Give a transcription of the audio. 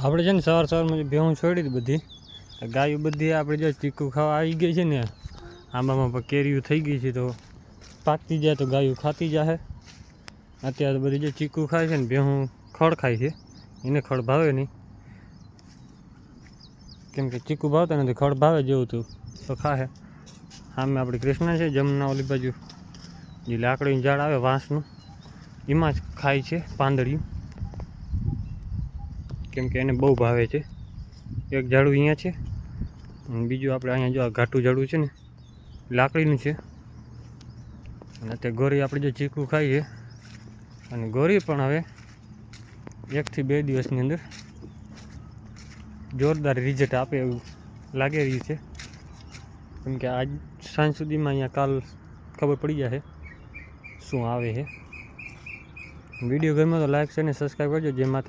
આપણે છે ને સવારમાં ભેહું છોડી હતી બધી ગાયું બધી આપણે જો ચીકુ ખાવા આવી ગઈ છે ને આંબામાં પણ કેરીઓ થઈ ગઈ છે તો પાકતી જાય તો ગાયું ખાતી જાય. અત્યારે બધી જે ચીકુ ખાય છે ને ભેહું ખડ ખાય છે, એને ખડ ભાવે નહીં કેમ કે ચીકુ ભાવતા નથી, ખડ ભાવે જેવું તું તો ખાહે. સામે આપણી કૃષ્ણ છે જમના ઓલી બાજુ જે લાકડીનું ઝાડ આવે વાંસનું એમાં જ ખાય છે પાંદડિયું, કેમ કે એને બહુ ભાવે છે. એક ઝાડું અહીંયા છે અને બીજું આપણે અહીંયા જો આ ઘાટું ઝાડું છે ને લાકડીનું છે. અને તે ગોરી આપણે જે ચીકુ ખાઈએ અને ગોરી પણ હવે 1 થી 2 દિવસની અંદર જોરદાર રિઝલ્ટ આપે એવું લાગી રહ્યું છે, કેમ કે આજ સાંજ સુધીમાં અહીંયા કાલ ખબર પડી જશે શું આવે છે. વિડીયો ગમ્યો તો લાઈક છે ને સબસ્ક્રાઈબ કરજો. જે માતા